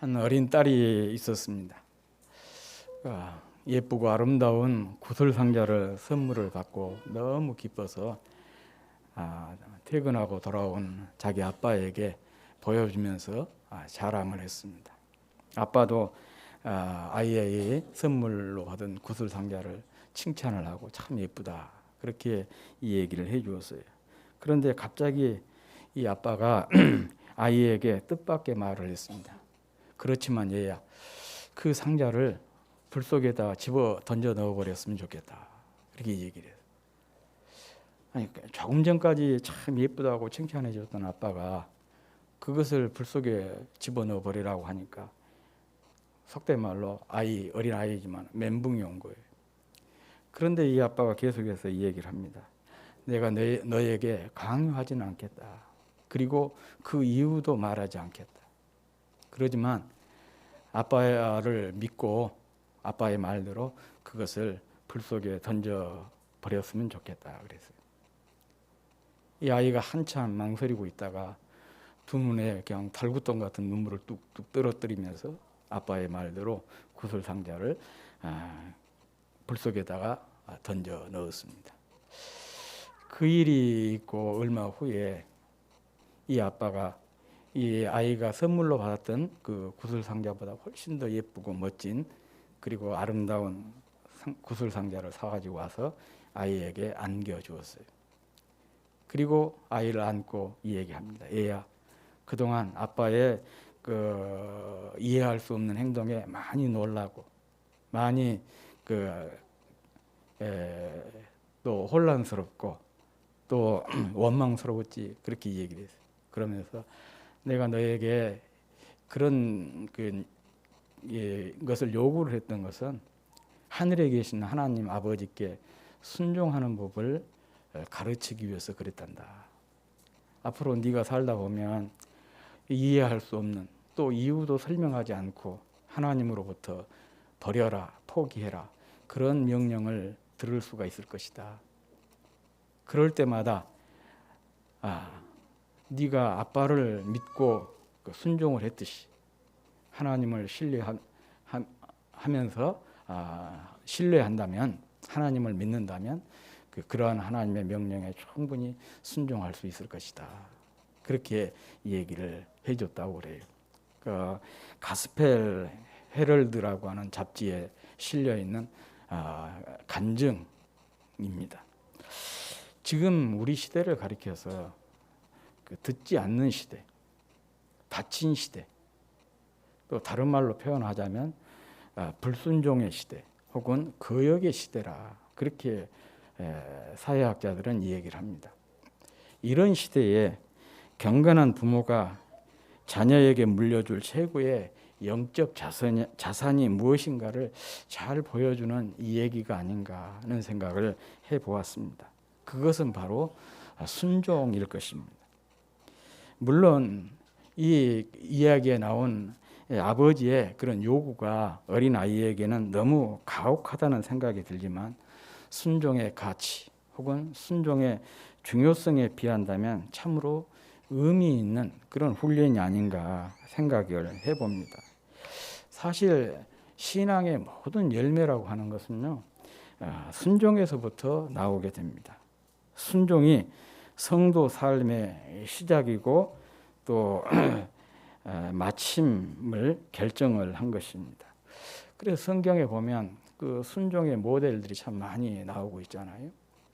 한 어린 딸이 있었습니다. 예쁘고 아름다운 구슬 상자를 선물을 받고 너무 기뻐서 퇴근하고 돌아온 자기 아빠에게 보여주면서 자랑을 했습니다. 아빠도 아이의 선물로 받은 구슬 상자를 칭찬을 하고 참 예쁘다 그렇게 이 얘기를 해주었어요. 그런데 갑자기 이 아빠가 아이에게 뜻밖의 말을 했습니다. 그렇지만 얘야, 그 상자를 불 속에다 집어 던져 넣어버렸으면 좋겠다. 그렇게 얘기를 해요. 아니, 조금 전까지 참 예쁘다고 칭찬해 줬던 아빠가 그것을 불 속에 집어 넣어버리라고 하니까 속된 말로 어린 아이지만 멘붕이 온 거예요. 그런데 이 아빠가 계속해서 이 얘기를 합니다. 내가 너에게 강요하지는 않겠다. 그리고 그 이유도 말하지 않겠다. 그러지만 아빠를 믿고 아빠의 말대로 그것을 불 속에 던져 버렸으면 좋겠다 그랬어요. 이 아이가 한참 망설이고 있다가 두 눈에 그냥 달구덩 같은 눈물을 뚝뚝 떨어뜨리면서 아빠의 말대로 구슬 상자를 불 속에다가 던져 넣었습니다. 그 일이 있고 얼마 후에 이 아빠가 이 아이가 선물로 받았던 그 구슬 상자보다 훨씬 더 예쁘고 멋진 그리고 아름다운 구슬 상자를 사가지고 와서 아이에게 안겨 주었어요. 그리고 아이를 안고 이 얘기합니다. 얘야, 그동안 아빠의 그 이해할 수 없는 행동에 많이 놀라고 많이 또 혼란스럽고 또 원망스러웠지 그렇게 얘기를 했어요. 그러면서 내가 너에게 그런 것을 요구를 했던 것은 하늘에 계신 하나님 아버지께 순종하는 법을 가르치기 위해서 그랬단다. 앞으로 네가 살다 보면 이해할 수 없는 또 이유도 설명하지 않고 하나님으로부터 버려라, 포기해라 그런 명령을 들을 수가 있을 것이다. 그럴 때마다 네가 아빠를 믿고 순종을 했듯이 하나님을 신뢰하면서 신뢰한다면 하나님을 믿는다면 그러한 하나님의 명령에 충분히 순종할 수 있을 것이다. 그렇게 얘기를 해줬다고 그래요. 가스펠 헤럴드라고 하는 잡지에 실려 있는 간증입니다. 지금 우리 시대를 가리켜서 듣지 않는 시대, 닫힌 시대, 또 다른 말로 표현하자면 불순종의 시대 혹은 거역의 시대라 그렇게 사회학자들은 이 얘기를 합니다. 이런 시대에 경건한 부모가 자녀에게 물려줄 최고의 영적 자산이 무엇인가를 잘 보여주는 이 얘기가 아닌가 하는 생각을 해보았습니다. 그것은 바로 순종일 것입니다. 물론 이 이야기에 나온 아버지의 그런 요구가 어린 아이에게는 너무 가혹하다는 생각이 들지만 순종의 가치 혹은 순종의 중요성에 비한다면 참으로 의미 있는 그런 훈련이 아닌가 생각을 해봅니다. 사실 신앙의 모든 열매라고 하는 것은요, 순종에서부터 나오게 됩니다. 순종이 성도 삶의 시작이고 또 마침을 결정을 한 것입니다. 그래서 성경에 보면 그 순종의 모델들이 참 많이 나오고 있잖아요.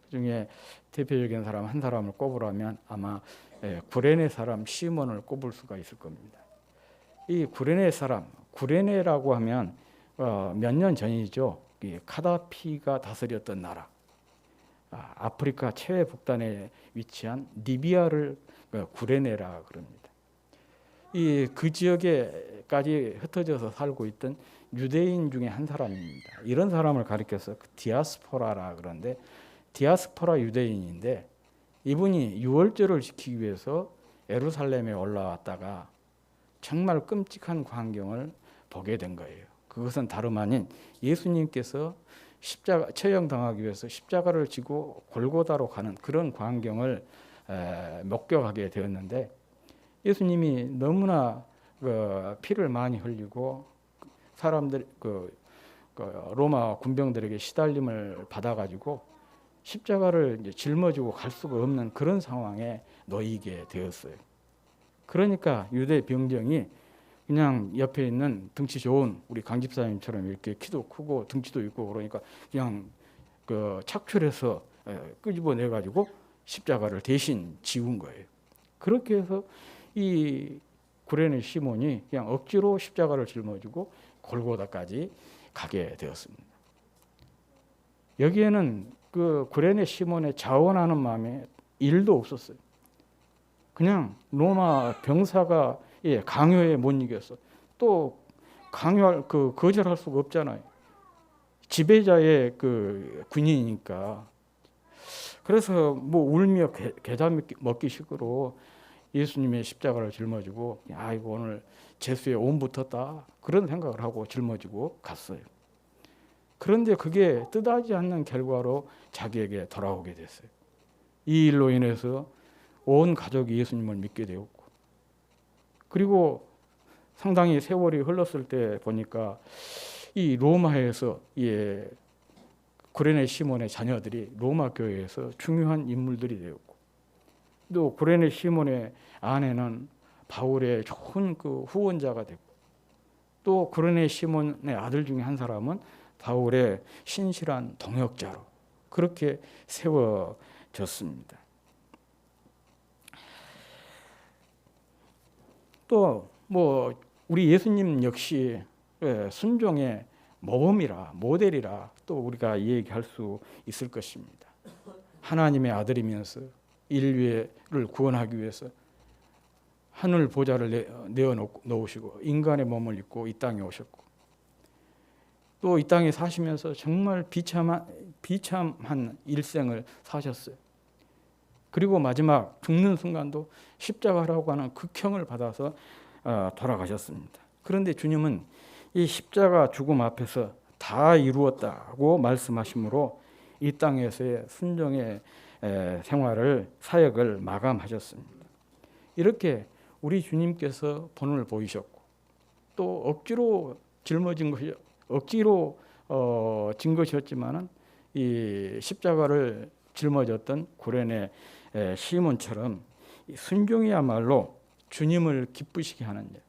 그중에 대표적인 사람 한 사람을 꼽으라면 아마 구레네 사람 시몬을 꼽을 수가 있을 겁니다. 이 구레네 사람, 구레네라고 하면 몇 년 전이죠. 카다피가 다스렸던 나라, 아프리카 최해 북단에 위치한 리비아를 구레네라 그럽니다. 그 지역에까지 흩어져서 살고 있던 유대인 중에 한 사람입니다. 이런 사람을 가리켜서 디아스포라라 그러는데 디아스포라 유대인인데 이분이 유월절을 지키기 위해서 예루살렘에 올라왔다가 정말 끔찍한 광경을 보게 된 거예요. 그것은 다름 아닌 예수님께서 처형당하기 위해서 십자가를 지고 골고다로 가는 그런 광경을 목격하게 되었는데 예수님이 너무나 피를 많이 흘리고 사람들 로마 군병들에게 시달림을 받아가지고 십자가를 이제 짊어지고 갈 수가 없는 그런 상황에 놓이게 되었어요. 그러니까 유대 병정이 그냥 옆에 있는 등치 좋은 우리 강 집사님처럼 이렇게 키도 크고 등치도 있고 그러니까 그냥 착출해서 끄집어내 가지고 십자가를 대신 지운 거예요. 그렇게 해서 이 구레네 시몬이 그냥 억지로 십자가를 짊어지고 골고다까지 가게 되었습니다. 여기에는 그 구레네 시몬의 자원하는 마음에 일도 없었어요. 그냥 로마 병사가 강요에 못 이겼어. 또 강요할 거절할 수가 없잖아요. 지배자의 군인이니까. 그래서 뭐 울며 겨자 먹기 식으로 예수님의 십자가를 짊어지고 아이고 오늘 죄수에 온 붙었다 그런 생각을 하고 짊어지고 갔어요. 그런데 그게 뜻하지 않는 결과로 자기에게 돌아오게 됐어요. 이 일로 인해서 온 가족이 예수님을 믿게 되었고, 그리고 상당히 세월이 흘렀을 때 보니까 이 로마에서 구레네 시몬의 자녀들이 로마 교회에서 중요한 인물들이 되었고, 또 구레네 시몬의 아내는 바울의 좋은 후원자가 됐고, 또 구레네 시몬의 아들 중에 한 사람은 바울의 신실한 동역자로 그렇게 세워졌습니다. 또 뭐 우리 예수님 역시 순종의 모범이라 모델이라 또 우리가 얘기할 수 있을 것입니다. 하나님의 아들이면서 인류를 구원하기 위해서 하늘 보좌를 내어 놓으시고 인간의 몸을 입고 이 땅에 오셨고, 또 이 땅에 사시면서 정말 비참한 일생을 사셨어요. 그리고 마지막 죽는 순간도 십자가라고 하는 극형을 받아서 돌아가셨습니다. 그런데 주님은 이 십자가 죽음 앞에서 다 이루었다고 말씀하시므로 이 땅에서의 순종의 생활을 사역을 마감하셨습니다. 이렇게 우리 주님께서 본을 보이셨고, 또 억지로 짊어진 것이 억지로 진 것이었지만은 이 십자가를 짊어졌던 구레네 시몬처럼 순종이야말로 주님을 기쁘시게 하는 일,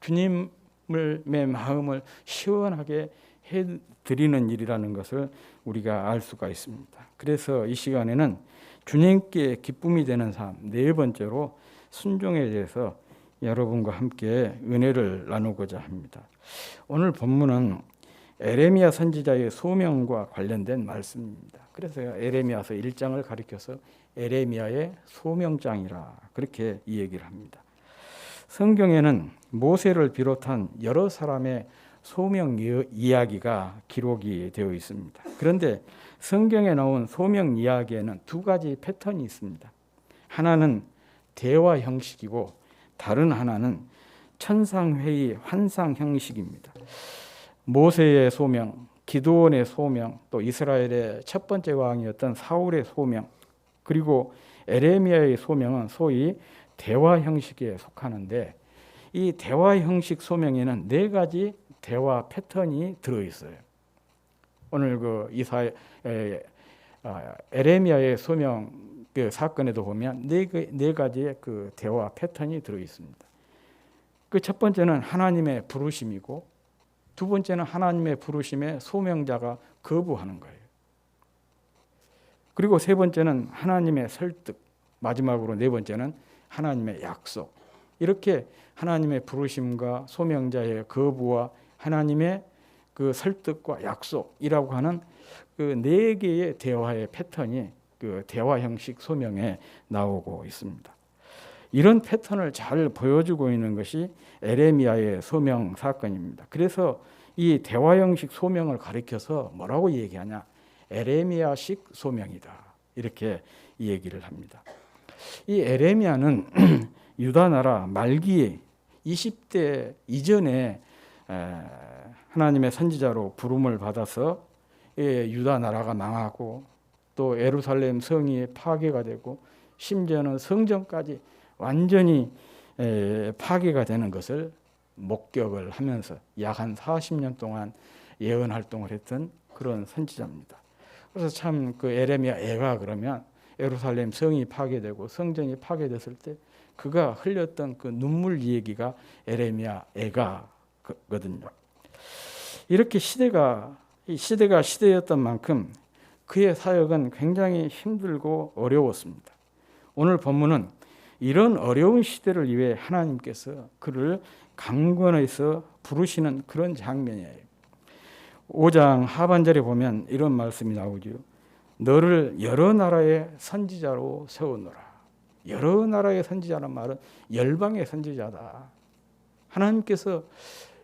주님의 마음을 시원하게 해드리는 일이라는 것을 우리가 알 수가 있습니다. 그래서 이 시간에는 주님께 기쁨이 되는 삶, 네 번째로 순종에 대해서 여러분과 함께 은혜를 나누고자 합니다. 오늘 본문은 에레미야 선지자의 소명과 관련된 말씀입니다. 그래서 에레미야서 1장을 가리켜서 에레미야의 소명장이라 그렇게 이 얘기를 합니다. 성경에는 모세를 비롯한 여러 사람의 소명 이야기가 기록이 되어 있습니다. 그런데 성경에 나온 소명 이야기에는 두 가지 패턴이 있습니다. 하나는 대화 형식이고 다른 하나는 천상회의 환상 형식입니다. 모세의 소명, 기드온의 소명, 또 이스라엘의 첫 번째 왕이었던 사울의 소명, 그리고 에레미야의 소명은 소위 대화 형식에 속하는데, 이 대화 형식 소명에는 네 가지 대화 패턴이 들어있어요. 오늘 에레미야의 소명 사건에도 보면 네 가지의 대화 패턴이 들어있습니다. 첫 번째는 하나님의 부르심이고, 두 번째는 하나님의 부르심에 소명자가 거부하는 거예요. 그리고 세 번째는 하나님의 설득, 마지막으로 네 번째는 하나님의 약속. 이렇게 하나님의 부르심과 소명자의 거부와 하나님의 설득과 약속이라고 하는 네 개의 대화의 패턴이 대화 형식 소명에 나오고 있습니다. 이런 패턴을 잘 보여주고 있는 것이 에레미야의 소명 사건입니다. 그래서 이 대화 형식 소명을 가리켜서 뭐라고 얘기하냐? 에레미야식 소명이다. 이렇게 이 얘기를 합니다. 이 에레미야는 유다 나라 말기에 20대 이전에 하나님의 선지자로 부름을 받아서 유다 나라가 망하고, 또 예루살렘 성이 파괴가 되고, 심지어는 성전까지 완전히 파괴가 되는 것을 목격을 하면서 약 한 40년 동안 예언 활동을 했던 그런 선지자입니다. 그래서 참 그 에레미야 애가 그러면 예루살렘 성이 파괴되고 성전이 파괴됐을 때 그가 흘렸던 그 눈물 얘기가 에레미야 애가거든요. 이렇게 시대가 시대였던 만큼 그의 사역은 굉장히 힘들고 어려웠습니다. 오늘 본문은 이런 어려운 시대를 위해 하나님께서 그를 강권해서 부르시는 그런 장면이에요. 5장 하반절에 보면 이런 말씀이 나오죠. 너를 여러 나라의 선지자로 세우노라. 여러 나라의 선지자란 말은 열방의 선지자다. 하나님께서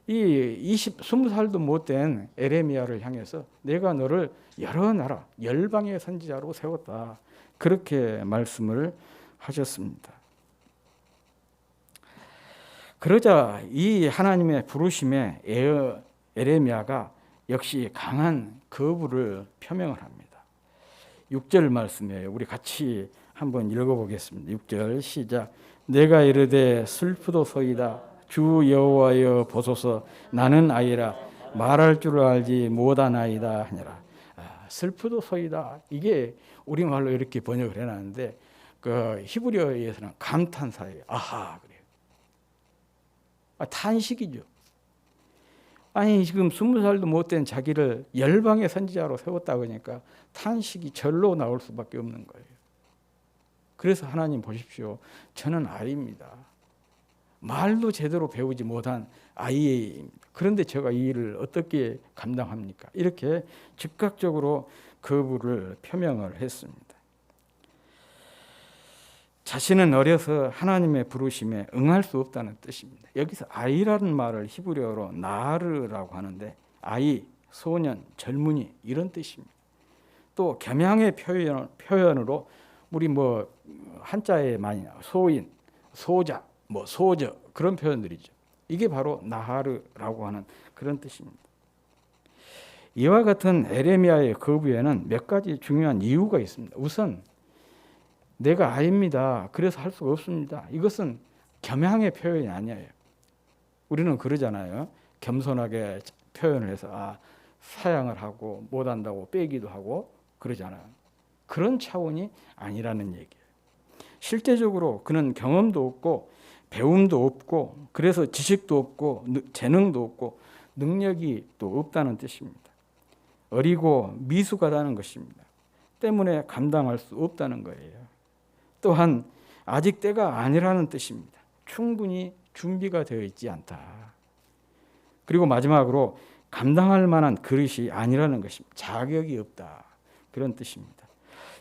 이 20살도 못된 에레미야를 향해서 내가 너를 여러 나라, 열방의 선지자로 세웠다. 그렇게 말씀을 하셨습니다. 그러자 이 하나님의 부르심에 에레미야가 역시 강한 거부를 표명을 합니다. 6절 말씀이에요. 우리 같이 한번 읽어보겠습니다. 6절 시작. 내가 이르되 슬프도소이다. 주 여호와여 보소서. 나는 아이라 말할 줄 알지 못하나이다 하니라. 슬프도소이다. 이게 우리말로 이렇게 번역을 해놨는데 그 히브리어에서는 감탄사예요. 아하 그래요. 탄식이죠. 아니 지금 20살도 못된 자기를 열방의 선지자로 세웠다 그러니까 탄식이 절로 나올 수밖에 없는 거예요. 그래서 하나님 보십시오. 저는 아이입니다. 말도 제대로 배우지 못한 아이입니다. 그런데 제가 이 일을 어떻게 감당합니까? 이렇게 즉각적으로 거부를 표명을 했습니다. 자신은 어려서 하나님의 부르심에 응할 수 없다는 뜻입니다. 여기서 아이라는 말을 히브리어로 나르라고 하는데 아이, 소년, 젊은이 이런 뜻입니다. 또 겸양의 표현으로 우리 한자에 많이 소인, 소자, 소저 그런 표현들이죠. 이게 바로 나하르라고 하는 그런 뜻입니다. 이와 같은 에레미야의 거부에는 몇 가지 중요한 이유가 있습니다. 우선 내가 아입니다. 그래서 할 수가 없습니다. 이것은 겸양의 표현이 아니에요. 우리는 그러잖아요. 겸손하게 표현을 해서 사양을 하고 못한다고 빼기도 하고 그러잖아요. 그런 차원이 아니라는 얘기예요. 실제적으로 그는 경험도 없고 배움도 없고 그래서 지식도 없고 재능도 없고 능력이 또 없다는 뜻입니다. 어리고 미숙하다는 것입니다. 때문에 감당할 수 없다는 거예요. 또한 아직 때가 아니라는 뜻입니다. 충분히 준비가 되어 있지 않다. 그리고 마지막으로 감당할 만한 그릇이 아니라는 것입니다. 자격이 없다. 그런 뜻입니다.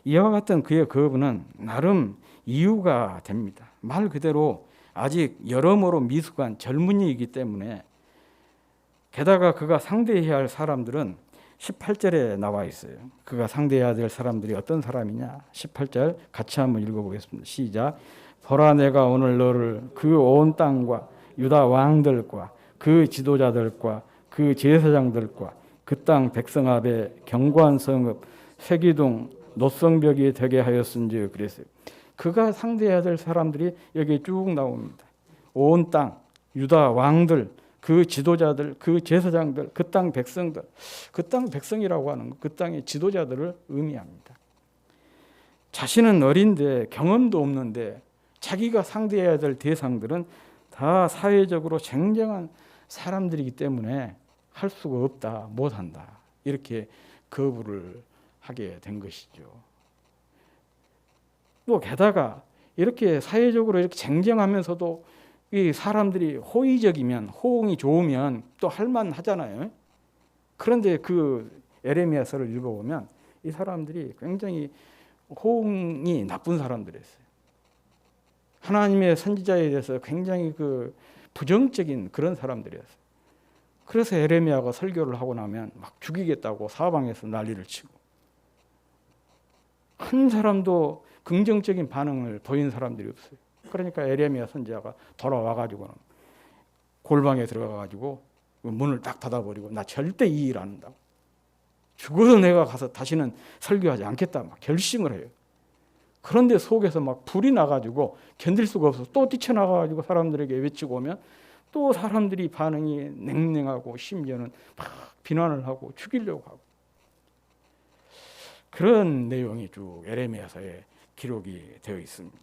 이와 같은 그의 거부는 나름 이유가 됩니다. 말 그대로 아직 여러모로 미숙한 젊은이이기 때문에 게다가 그가 상대해야 할 사람들은 18절에 나와 있어요. 그가 상대해야 될 사람들이 어떤 사람이냐? 18절 같이 한번 읽어보겠습니다. 시작. 보라 내가 오늘 너를 그 온 땅과 유다 왕들과 그 지도자들과 그 제사장들과 그 땅 백성 앞에 견고한 성읍 세기둥 노성벽이 되게 하였은지 그랬어요. 그가 상대해야 될 사람들이 여기 쭉 나옵니다. 온 땅, 유다 왕들, 그 지도자들, 그 제사장들, 그 땅 백성들, 그 땅 백성이라고 하는 것, 그 땅의 지도자들을 의미합니다. 자신은 어린데 경험도 없는데 자기가 상대해야 될 대상들은 다 사회적으로 쟁쟁한 사람들이기 때문에 할 수가 없다, 못한다. 이렇게 거부를 하게 된 것이죠. 또 게다가 이렇게 사회적으로 이렇게 쟁쟁하면서도 이 사람들이 호의적이면 호응이 좋으면 또 할만하잖아요. 그런데 그 에레미야서를 읽어보면 이 사람들이 굉장히 호응이 나쁜 사람들이었어요. 하나님의 선지자에 대해서 굉장히 그 부정적인 그런 사람들이었어요. 그래서 에레미야가 설교를 하고 나면 막 죽이겠다고 사방에서 난리를 치고 한 사람도 긍정적인 반응을 보인 사람들이 없어요. 그러니까 에레미야 선지자가 돌아와가지고는 골방에 들어가가지고 문을 딱 닫아버리고 나 절대 이 일 안 한다고. 죽어도 내가 가서 다시는 설교하지 않겠다 막 결심을 해요. 그런데 속에서 막 불이 나가지고 견딜 수가 없어서 또 뛰쳐나가가지고 사람들에게 외치고 오면 또 사람들이 반응이 냉랭하고 심지어는 막 비난을 하고 죽이려고 하고, 그런 내용이 쭉 에레미야서에 기록이 되어 있습니다.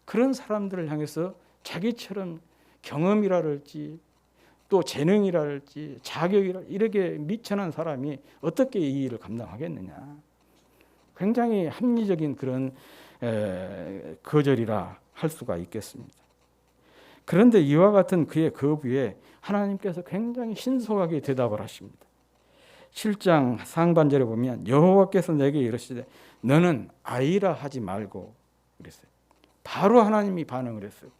그런 사람들을 향해서 자기처럼 경험이랄지 또 재능이랄지 자격이랄 이렇게 미천한 사람이 어떻게 이 일을 감당하겠느냐. 굉장히 합리적인 그런 거절이라 할 수가 있겠습니다. 그런데 이와 같은 그의 거부에 하나님께서 굉장히 신속하게 대답을 하십니다. 7장 상반절에 보면 여호와께서 내게 이르시되 너는 아이라 하지 말고 그랬어요. 바로 하나님이 반응을 했어요.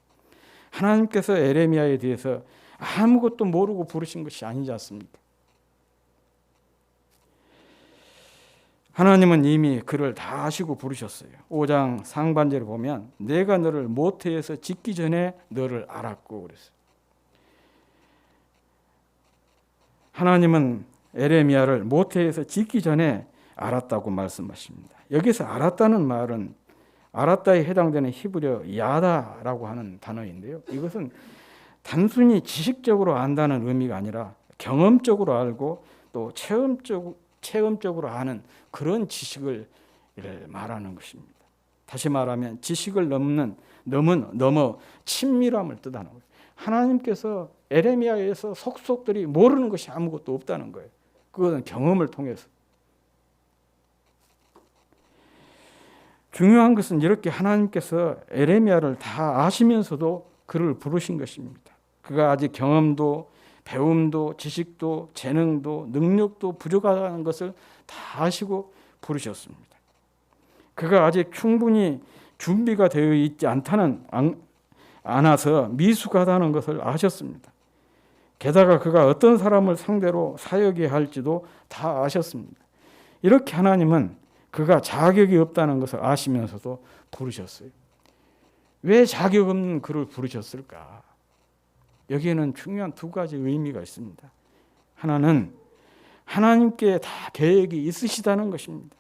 하나님께서 에레미야에 대해서 아무것도 모르고 부르신 것이 아니지 않습니까? 하나님은 이미 그를 다 아시고 부르셨어요. 5장 상반절에 보면 내가 너를 모태에서 짓기 전에 너를 알았고 그랬어요. 하나님은 에레미야를 모태에서 짓기 전에 알았다고 말씀하십니다. 여기서 알았다는 말은 알았다에 해당되는 히브리어 야다라고 하는 단어인데요. 이것은 단순히 지식적으로 안다는 의미가 아니라 경험적으로 알고 또 체험적으로 아는 그런 지식을 말하는 것입니다. 다시 말하면 지식을 넘어 친밀함을 뜻하는 거예요. 하나님께서 에레미야에서 속속들이 모르는 것이 아무것도 없다는 거예요. 그것은 경험을 통해서. 중요한 것은 이렇게 하나님께서 에레미야를 다 아시면서도 그를 부르신 것입니다. 그가 아직 경험도 배움도 지식도 재능도 능력도 부족하다는 것을 다 아시고 부르셨습니다. 그가 아직 충분히 준비가 되어 있지 않아서 미숙하다는 것을 아셨습니다. 게다가 그가 어떤 사람을 상대로 사역해야 할지도 다 아셨습니다. 이렇게 하나님은 그가 자격이 없다는 것을 아시면서도 부르셨어요. 왜 자격 없는 그를 부르셨을까? 여기에는 중요한 두 가지 의미가 있습니다. 하나는 하나님께 다 계획이 있으시다는 것입니다.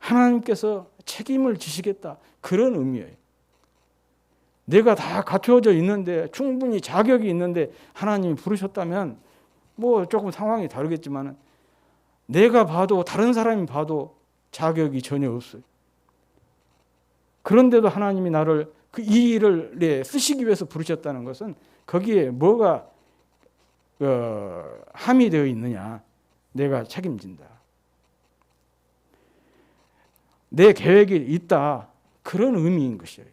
하나님께서 책임을 지시겠다, 그런 의미예요. 내가 다 갖춰져 있는데 충분히 자격이 있는데 하나님이 부르셨다면 뭐 조금 상황이 다르겠지만 내가 봐도 다른 사람이 봐도 자격이 전혀 없어요. 그런데도 하나님이 나를 이 일을 쓰시기 위해서 부르셨다는 것은 거기에 뭐가 함이 되어 있느냐. 내가 책임진다. 내 계획이 있다. 그런 의미인 것이에요.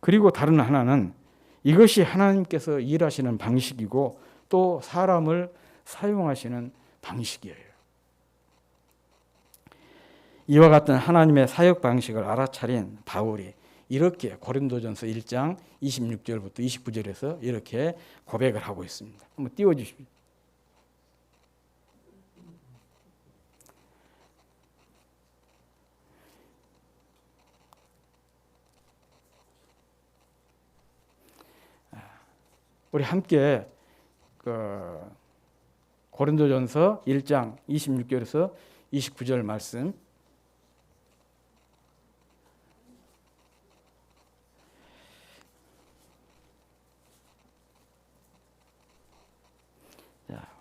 그리고 다른 하나는 이것이 하나님께서 일하시는 방식이고 또 사람을 사용하시는 방식이에요. 이와 같은 하나님의 사역 방식을 알아차린 바울이 이렇게 고린도전서 1장 26절부터 29절에서 이렇게 고백을 하고 있습니다. 한번 띄워주십시오. 우리 함께 고린도전서 1장 26절에서 29절 말씀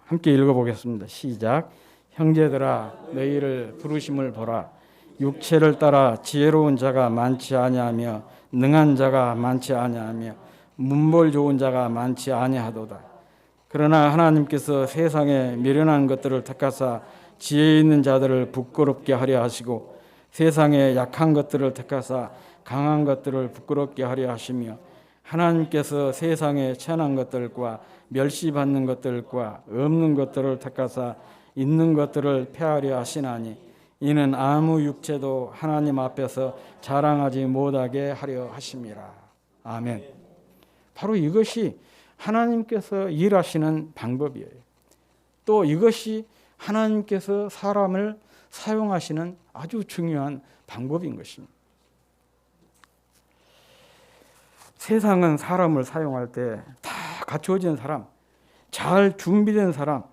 함께 읽어보겠습니다. 시작. 형제들아 너희를 부르심을 보라. 육체를 따라 지혜로운 자가 많지 아니하며 능한 자가 많지 아니하며 문벌 좋은 자가 많지 아니하도다. 그러나 하나님께서 세상에 미련한 것들을 택하사 지혜 있는 자들을 부끄럽게 하려 하시고 세상에 약한 것들을 택하사 강한 것들을 부끄럽게 하려 하시며 하나님께서 세상에 천한 것들과 멸시받는 것들과 없는 것들을 택하사 있는 것들을 폐하려 하시나니 이는 아무 육체도 하나님 앞에서 자랑하지 못하게 하려 하심이라. 아멘. 바로 이것이 하나님께서 일하시는 방법이에요. 또 이것이 하나님께서 사람을 사용하시는 아주 중요한 방법인 것입니다. 세상은 사람을 사용할 때 다 갖추어진 사람, 잘 준비된 사람,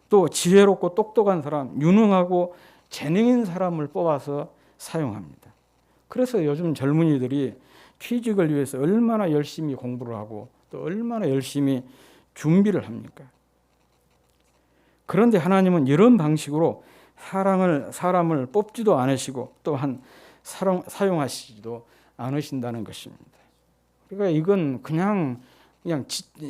또 지혜롭고 똑똑한 사람, 유능하고 재능 있는 사람을 뽑아서 사용합니다. 그래서 요즘 젊은이들이 취직을 위해서 얼마나 열심히 공부를 하고 또 얼마나 열심히 준비를 합니까? 그런데 하나님은 이런 방식으로 사람을 뽑지도 않으시고 또한 사용하시지도 않으신다는 것입니다. 그러니까 이건 그냥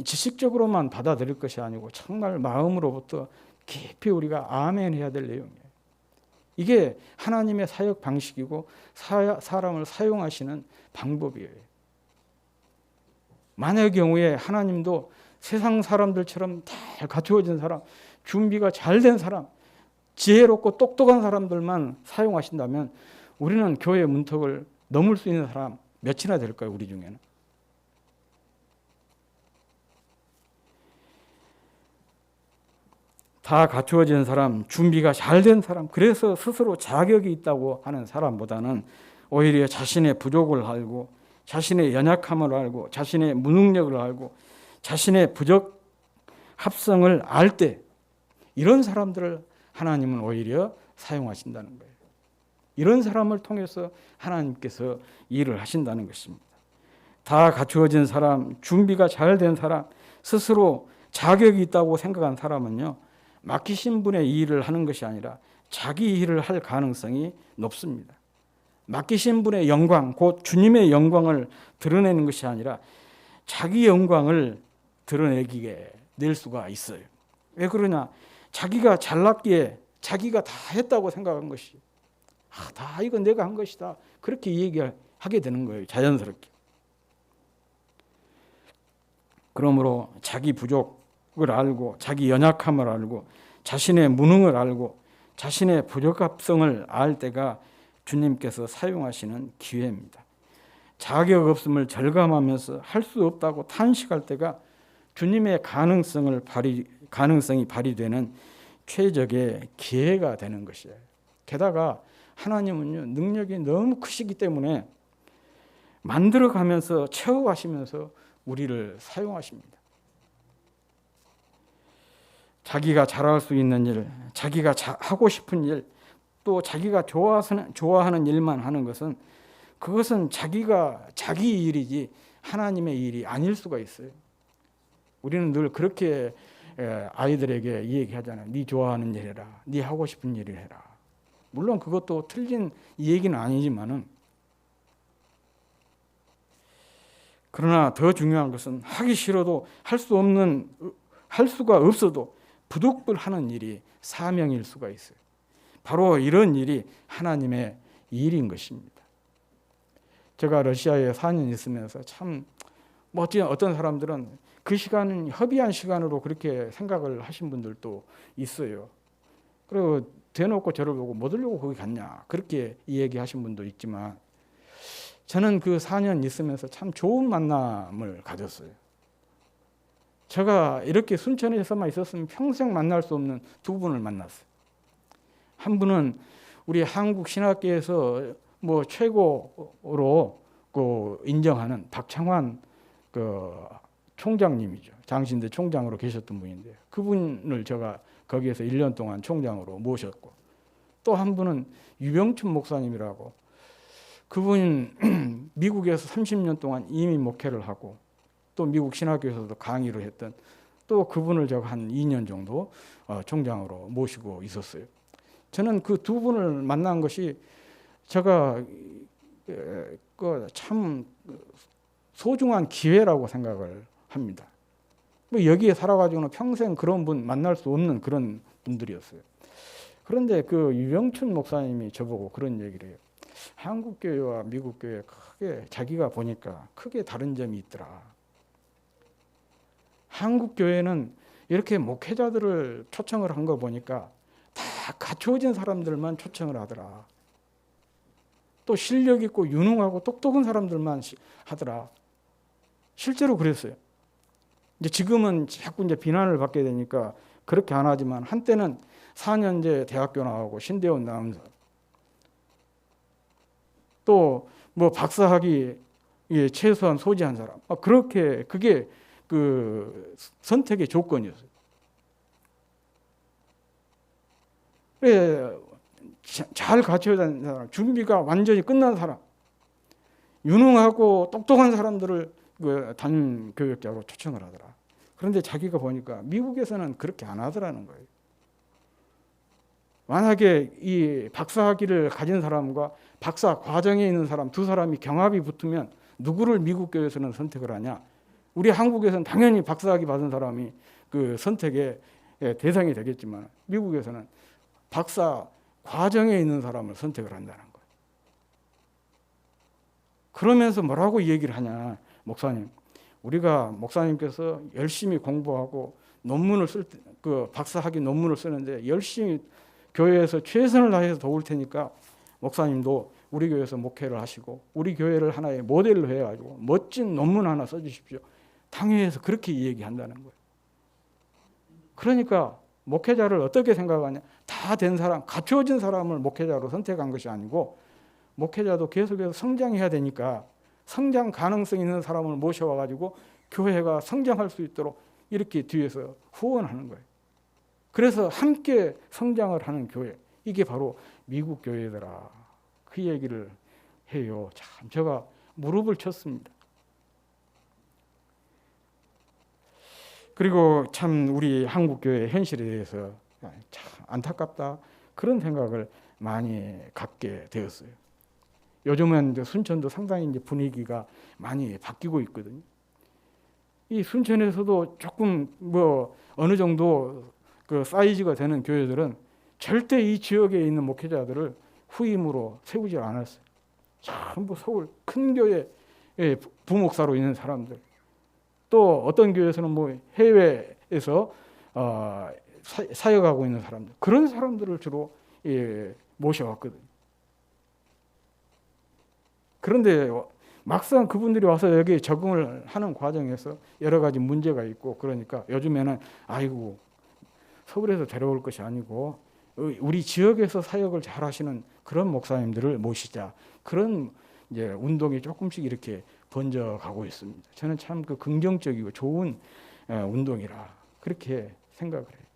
지식적으로만 받아들일 것이 아니고 정말 마음으로부터 깊이 우리가 아멘 해야 될 내용이에요. 이게 하나님의 사역 방식이고 사람을 사용하시는 방법이에요. 만약의 경우에 하나님도 세상 사람들처럼 잘 갖추어진 사람, 준비가 잘 된 사람, 지혜롭고 똑똑한 사람들만 사용하신다면 우리는 교회 문턱을 넘을 수 있는 사람 몇이나 될까요? 우리 중에는. 다 갖추어진 사람, 준비가 잘 된 사람, 그래서 스스로 자격이 있다고 하는 사람보다는 오히려 자신의 부족을 알고 자신의 연약함을 알고 자신의 무능력을 알고 자신의 부적합성을 알 때 이런 사람들을 하나님은 오히려 사용하신다는 거예요. 이런 사람을 통해서 하나님께서 일을 하신다는 것입니다. 다 갖추어진 사람, 준비가 잘 된 사람, 스스로 자격이 있다고 생각한 사람은요, 맡기신 분의 일을 하는 것이 아니라 자기 일을 할 가능성이 높습니다. 맡기신 분의 영광, 곧 주님의 영광을 드러내는 것이 아니라 자기 영광을 드러내기에 낼 수가 있어요. 왜 그러냐? 자기가 잘났기에 자기가 다 했다고 생각한 것이 다 이건 내가 한 것이다. 그렇게 얘기하게 되는 거예요. 자연스럽게. 그러므로 자기 부족을 알고 자기 연약함을 알고 자신의 무능을 알고 자신의 부적합성을 알 때가 주님께서 사용하시는 기회입니다. 자격 없음을 절감하면서 할 수 없다고 탄식할 때가 주님의 가능성이 발휘되는 최적의 기회가 되는 것이에요. 게다가 하나님은요, 능력이 너무 크시기 때문에 만들어가면서 채워가시면서 우리를 사용하십니다. 자기가 잘할 수 있는 일, 자기가 하고 싶은 일, 또 자기가 좋아하는 일만 하는 것은 그것은 자기 일이지 하나님의 일이 아닐 수가 있어요. 우리는 늘 그렇게 아이들에게 얘기하잖아요. 네 좋아하는 일 해라. 네 하고 싶은 일을 해라. 물론 그것도 틀린 얘기는 아니지만은, 그러나 더 중요한 것은 하기 싫어도 할 수가 없어도 부득불하는 일이 사명일 수가 있어요. 바로 이런 일이 하나님의 일인 것입니다. 제가 러시아에 4년 있으면서 참 어떤 사람들은 그 시간은 허비한 시간으로 그렇게 생각을 하신 분들도 있어요. 그리고 대놓고 저를 보고 뭐 들려고 거기 갔냐 그렇게 얘기하신 분도 있지만, 저는 그 4년 있으면서 참 좋은 만남을 가졌어요. 제가 이렇게 순천에서만 있었으면 평생 만날 수 없는 두 분을 만났어요. 한 분은 우리 한국 신학계에서 최고로 인정하는 박창환 총장님이죠. 장신대 총장으로 계셨던 분인데, 그분을 제가 거기에서 1년 동안 총장으로 모셨고, 또 한 분은 유병춘 목사님이라고, 그분은 미국에서 30년 동안 이민 목회를 하고 또 미국 신학교에서도 강의를 했던, 또 그분을 제가 한 2년 정도 총장으로 모시고 있었어요. 저는 그 두 분을 만난 것이 제가 참 소중한 기회라고 생각을 합니다. 여기에 살아가지고는 평생 그런 분 만날 수 없는 그런 분들이었어요. 그런데 그 유병춘 목사님이 저보고 그런 얘기를 해요. 한국 교회와 미국 교회 크게 자기가 보니까 크게 다른 점이 있더라. 한국 교회는 이렇게 목회자들을 초청을 한 거 보니까 다 갖추어진 사람들만 초청을 하더라. 또 실력 있고 유능하고 똑똑한 사람들만 하더라. 실제로 그랬어요. 이제 지금은 자꾸 비난을 받게 되니까 그렇게 안 하지만, 한때는 4년제 대학교 나오고 신대원 나오면서 또 박사학위 최소한 소지한 사람, 그렇게 그게 그 선택의 조건이었어요. 잘 갖춰진 사람, 준비가 완전히 끝난 사람, 유능하고 똑똑한 사람들을 그 담임 교육자로 초청을 하더라. 그런데 자기가 보니까 미국에서는 그렇게 안 하더라는 거예요. 만약에 이 박사학위를 가진 사람과 박사 과정에 있는 사람 두 사람이 경합이 붙으면 누구를 미국 교회에서는 선택을 하냐? 우리 한국에서는 당연히 박사학위 받은 사람이 그 선택의 대상이 되겠지만 미국에서는 박사 과정에 있는 사람을 선택을 한다는 거예요. 그러면서 뭐라고 얘기를 하냐? 목사님, 우리가 목사님께서 열심히 공부하고 논문을 그 박사학위 논문을 쓰는데 열심히 교회에서 최선을 다해서 도울 테니까 목사님도 우리 교회에서 목회를 하시고 우리 교회를 하나의 모델로 해가지고 멋진 논문 하나 써주십시오. 당회에서 그렇게 얘기한다는 거예요. 그러니까 목회자를 어떻게 생각하냐? 다 된 사람, 갖추어진 사람을 목회자로 선택한 것이 아니고 목회자도 계속해서 성장해야 되니까 성장 가능성 있는 사람을 모셔와가지고 교회가 성장할 수 있도록 이렇게 뒤에서 후원하는 거예요. 그래서 함께 성장을 하는 교회, 이게 바로 미국 교회더라. 그 얘기를 해요. 참 제가 무릎을 쳤습니다. 그리고 참 우리 한국 교회 현실에 대해서 참 안타깝다 그런 생각을 많이 갖게 되었어요. 요즘은 이제 순천도 상당히 이제 분위기가 많이 바뀌고 있거든요. 이 순천에서도 조금 뭐 어느 정도 그 사이즈가 되는 교회들은 절대 이 지역에 있는 목회자들을 후임으로 세우지 않았어요. 전부 서울 큰 교회에 부목사로 있는 사람들. 또 어떤 교회에서는 뭐 해외에서 사역하고 있는 사람들, 그런 사람들을 주로 모셔왔거든요. 그런데 막상 그분들이 와서 여기 적응을 하는 과정에서 여러 가지 문제가 있고 그러니까 요즘에는 아이고 서울에서 데려올 것이 아니고 우리 지역에서 사역을 잘 하시는 그런 목사님들을 모시자. 그런 이제 운동이 조금씩 이렇게 번져가고 있습니다. 저는 참 그 긍정적이고 좋은 운동이라 그렇게 생각을 해요.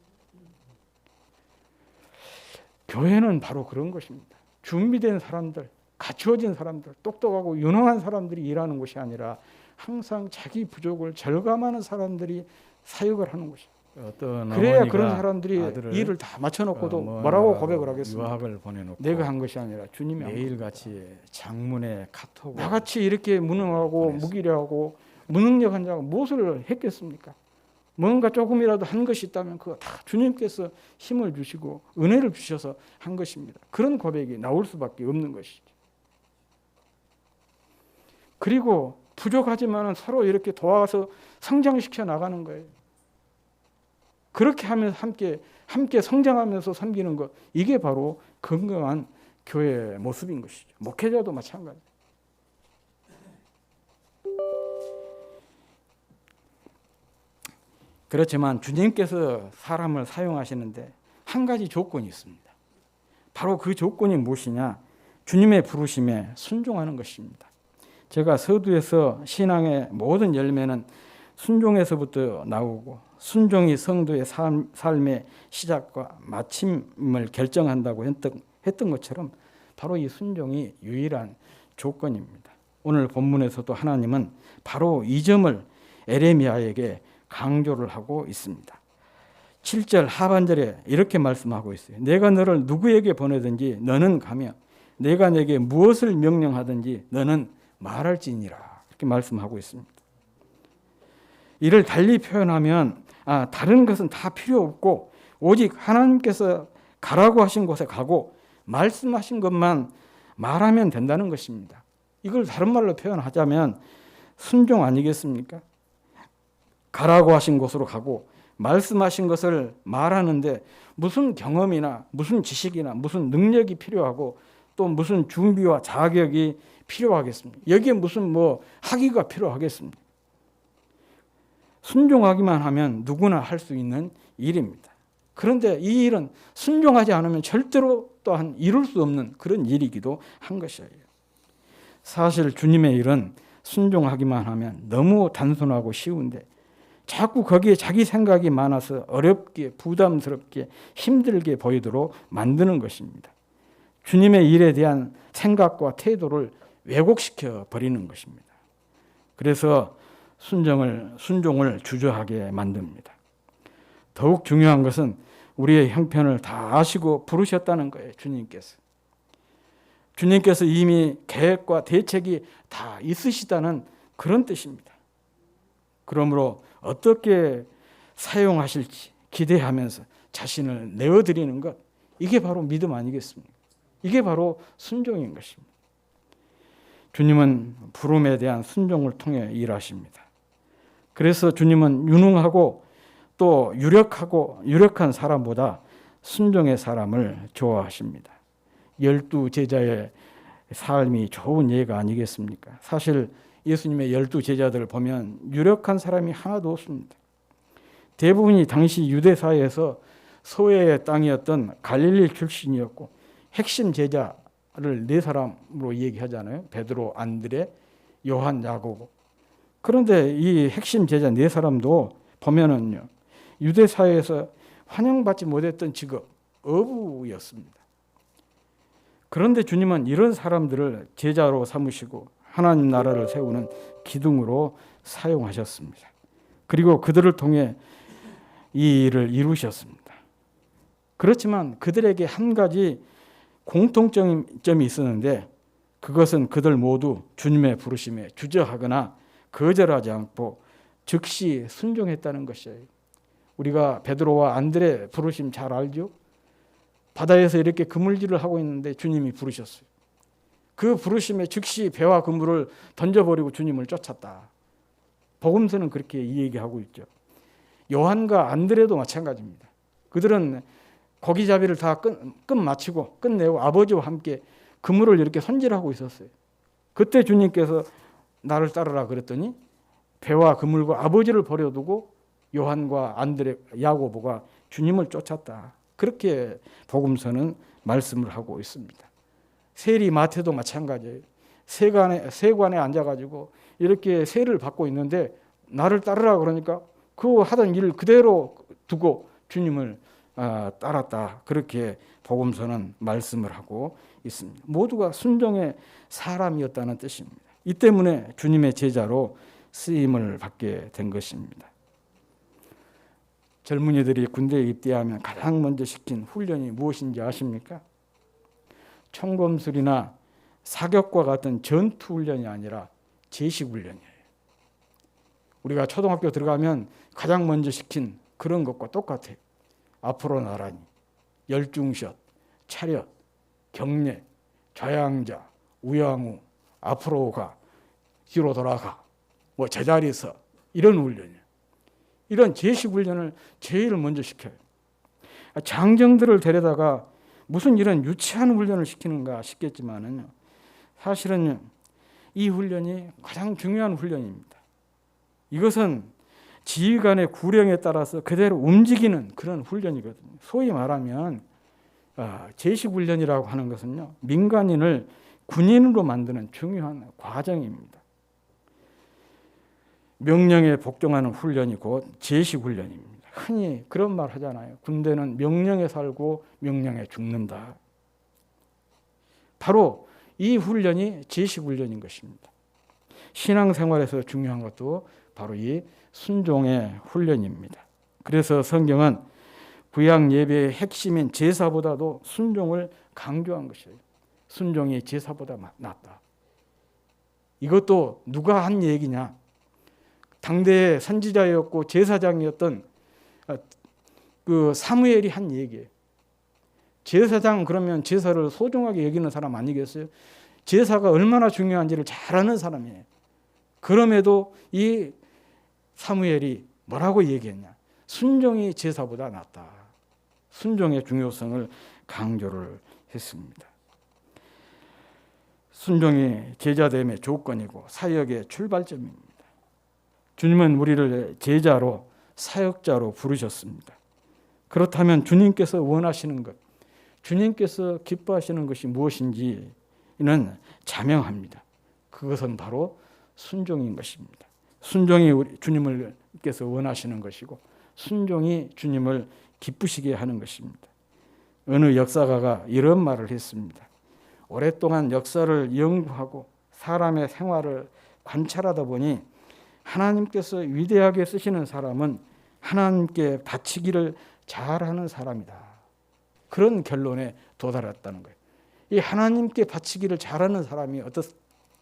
교회는 바로 그런 것입니다. 준비된 사람들, 갖추어진 사람들, 똑똑하고 유능한 사람들이 일하는 곳이 아니라 항상 자기 부족을 절감하는 사람들이 사역을 하는 것이죠. 그래야 그런 사람들이 일을 다 맞춰놓고도 뭐라고 고백을 하겠습니까? 유학을 보내놓고 내가 한 것이 아니라 주님이 매일같이 장문의 카톡을 나같이 이렇게 무능하고 무기력하고 무능력한 자가 무엇을 했겠습니까? 뭔가 조금이라도 한 것이 있다면 그거 다 주님께서 힘을 주시고 은혜를 주셔서 한 것입니다. 그런 고백이 나올 수밖에 없는 것이죠. 그리고 부족하지만 서로 이렇게 도와서 성장시켜 나가는 거예요. 그렇게 하면서 함께 성장하면서 섬기는 것, 이게 바로 건강한 교회의 모습인 것이죠. 목회자도 마찬가지. 그렇지만 주님께서 사람을 사용하시는데 한 가지 조건이 있습니다. 바로 그 조건이 무엇이냐? 주님의 부르심에 순종하는 것입니다. 제가 서두에서 신앙의 모든 열매는 순종에서부터 나오고 순종이 성도의 삶의 시작과 마침을 결정한다고 했던 것처럼 바로 이 순종이 유일한 조건입니다. 오늘 본문에서도 하나님은 바로 이 점을 에레미야에게 강조를 하고 있습니다. 7절 하반절에 이렇게 말씀하고 있어요. 내가 너를 누구에게 보내든지 너는 가며 내가 내게 무엇을 명령하든지 너는 말할지니라. 이렇게 말씀하고 있습니다. 이를 달리 표현하면 다른 것은 다 필요 없고 오직 하나님께서 가라고 하신 곳에 가고 말씀하신 것만 말하면 된다는 것입니다. 이걸 다른 말로 표현하자면 순종 아니겠습니까? 가라고 하신 곳으로 가고 말씀하신 것을 말하는데 무슨 경험이나 무슨 지식이나 무슨 능력이 필요하고 또 무슨 준비와 자격이 필요하겠습니까? 여기에 무슨 학위가 필요하겠습니까? 순종하기만 하면 누구나 할 수 있는 일입니다. 그런데 이 일은 순종하지 않으면 절대로 또한 이룰 수 없는 그런 일이기도 한 것이에요. 사실 주님의 일은 순종하기만 하면 너무 단순하고 쉬운데 자꾸 거기에 자기 생각이 많아서 어렵게 부담스럽게 힘들게 보이도록 만드는 것입니다. 주님의 일에 대한 생각과 태도를 왜곡시켜 버리는 것입니다. 그래서 순종을 주저하게 만듭니다. 더욱 중요한 것은 우리의 형편을 다 아시고 부르셨다는 거예요. 주님께서 이미 계획과 대책이 다 있으시다는 그런 뜻입니다. 그러므로 어떻게 사용하실지 기대하면서 자신을 내어드리는 것, 이게 바로 믿음 아니겠습니까? 이게 바로 순종인 것입니다. 주님은 부름에 대한 순종을 통해 일하십니다. 그래서 주님은 유능하고 또 유력한 사람보다 순종의 사람을 좋아하십니다. 12제자의 삶이 좋은 예가 아니겠습니까? 사실 예수님의 12제자들을 보면 유력한 사람이 하나도 없습니다. 대부분이 당시 유대 사회에서 소외의 땅이었던 갈릴리 출신이었고 핵심 제자를 네 사람으로 얘기하잖아요. 베드로, 안드레, 요한, 야고보. 그런데 이 핵심 제자 네 사람도 보면은요, 유대 사회에서 환영받지 못했던 직업, 어부였습니다. 그런데 주님은 이런 사람들을 제자로 삼으시고 하나님 나라를 세우는 기둥으로 사용하셨습니다. 그리고 그들을 통해 이 일을 이루셨습니다. 그렇지만 그들에게 한 가지 공통점이 있었는데, 그것은 그들 모두 주님의 부르심에 주저하거나 거절하지 않고 즉시 순종했다는 것이에요. 우리가 베드로와 안드레 부르심 잘 알죠? 바다에서 이렇게 그물질을 하고 있는데 주님이 부르셨어요. 그 부르심에 즉시 배와 그물을 던져버리고 주님을 쫓았다. 복음서는 그렇게 얘기하고 있죠. 요한과 안드레도 마찬가지입니다. 그들은 고기잡이를 다 마치고 끝내고 아버지와 함께 그물을 이렇게 손질하고 있었어요. 그때 주님께서 나를 따르라 그랬더니 배와 그물과 아버지를 버려두고 요한과 안드레, 야고보가 주님을 쫓았다. 그렇게 복음서는 말씀을 하고 있습니다. 세리 마태도 마찬가지예요. 세관에 앉아가지고 이렇게 세를 받고 있는데 나를 따르라 그러니까 그 하던 일을 그대로 두고 주님을 따랐다. 그렇게 복음서는 말씀을 하고 있습니다. 모두가 순종의 사람이었다는 뜻입니다. 이 때문에 주님의 제자로 쓰임을 받게 된 것입니다. 젊은이들이 군대에 입대하면 가장 먼저 시킨 훈련이 무엇인지 아십니까? 총검술이나 사격과 같은 전투 훈련이 아니라 제식 훈련이에요. 우리가 초등학교 들어가면 가장 먼저 시킨 그런 것과 똑같아요. 앞으로 나란히, 열중샷, 차렷, 경례, 좌양자, 우양우, 앞으로 가, 뒤로 돌아가, 뭐 제자리서, 이런 훈련이에요. 이런 제식 훈련을 제일 먼저 시켜요. 장정들을 데려다가 무슨 이런 유치한 훈련을 시키는가 싶겠지만은 사실은 이 훈련이 가장 중요한 훈련입니다. 이것은 지휘관의 구령에 따라서 그대로 움직이는 그런 훈련이거든요. 소위 말하면 제식 훈련이라고 하는 것은요, 민간인을 군인으로 만드는 중요한 과정입니다. 명령에 복종하는 훈련이 곧 제식 훈련입니다. 흔히 그런 말 하잖아요. 군대는 명령에 살고 명령에 죽는다. 바로 이 훈련이 제식 훈련인 것입니다. 신앙생활에서 중요한 것도 바로 이 순종의 훈련입니다. 그래서 성경은 구약 예배의 핵심인 제사보다도 순종을 강조한 것이에요. 순종이 제사보다 낫다. 이것도 누가 한 얘기냐? 당대의 선지자였고 제사장이었던 그 사무엘이 한 얘기예요. 제사장 그러면 제사를 소중하게 여기는 사람 아니겠어요? 제사가 얼마나 중요한지를 잘 아는 사람이에요. 그럼에도 이 사무엘이 뭐라고 얘기했냐? 순종이 제사보다 낫다. 순종의 중요성을 강조를 했습니다. 순종이 제자됨의 조건이고 사역의 출발점입니다. 주님은 우리를 제자로 사역자로 부르셨습니다. 그렇다면 주님께서 원하시는 것, 주님께서 기뻐하시는 것이 무엇인지는 자명합니다. 그것은 바로 순종인 것입니다. 순종이 주님께서 원하시는 것이고 순종이 주님을 기쁘시게 하는 것입니다. 어느 역사가가 이런 말을 했습니다. 오랫동안 역사를 연구하고 사람의 생활을 관찰하다 보니 하나님께서 위대하게 쓰시는 사람은 하나님께 바치기를 잘하는 사람이다. 그런 결론에 도달했다는 거예요. 이 하나님께 바치기를 잘하는 사람이 어떤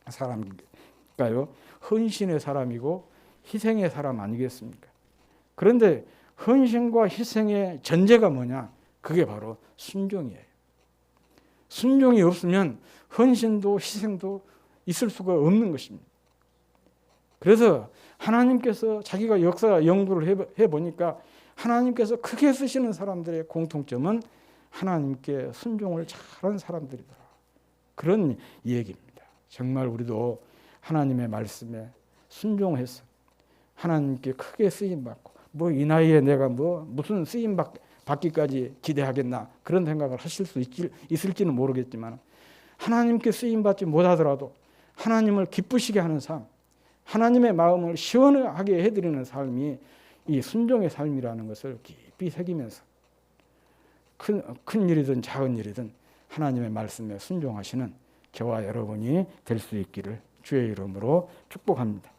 사람일까요? 헌신의 사람이고 희생의 사람 아니겠습니까? 그런데 헌신과 희생의 전제가 뭐냐? 그게 바로 순종이에요. 순종이 없으면 헌신도 희생도 있을 수가 없는 것입니다. 그래서 하나님께서 자기가 역사 연구를 해보니까 하나님께서 크게 쓰시는 사람들의 공통점은 하나님께 순종을 잘한 사람들이더라. 그런 얘기입니다. 정말 우리도 하나님의 말씀에 순종해서 하나님께 크게 쓰임받고 뭐 이 나이에 내가 뭐 무슨 쓰임받기까지 기대하겠나 그런 생각을 하실 수 있을지는 모르겠지만 하나님께 쓰임받지 못하더라도 하나님을 기쁘시게 하는 삶, 하나님의 마음을 시원하게 해드리는 삶이 이 순종의 삶이라는 것을 깊이 새기면서 큰 일이든 작은 일이든 하나님의 말씀에 순종하시는 저와 여러분이 될 수 있기를 주의 이름으로 축복합니다.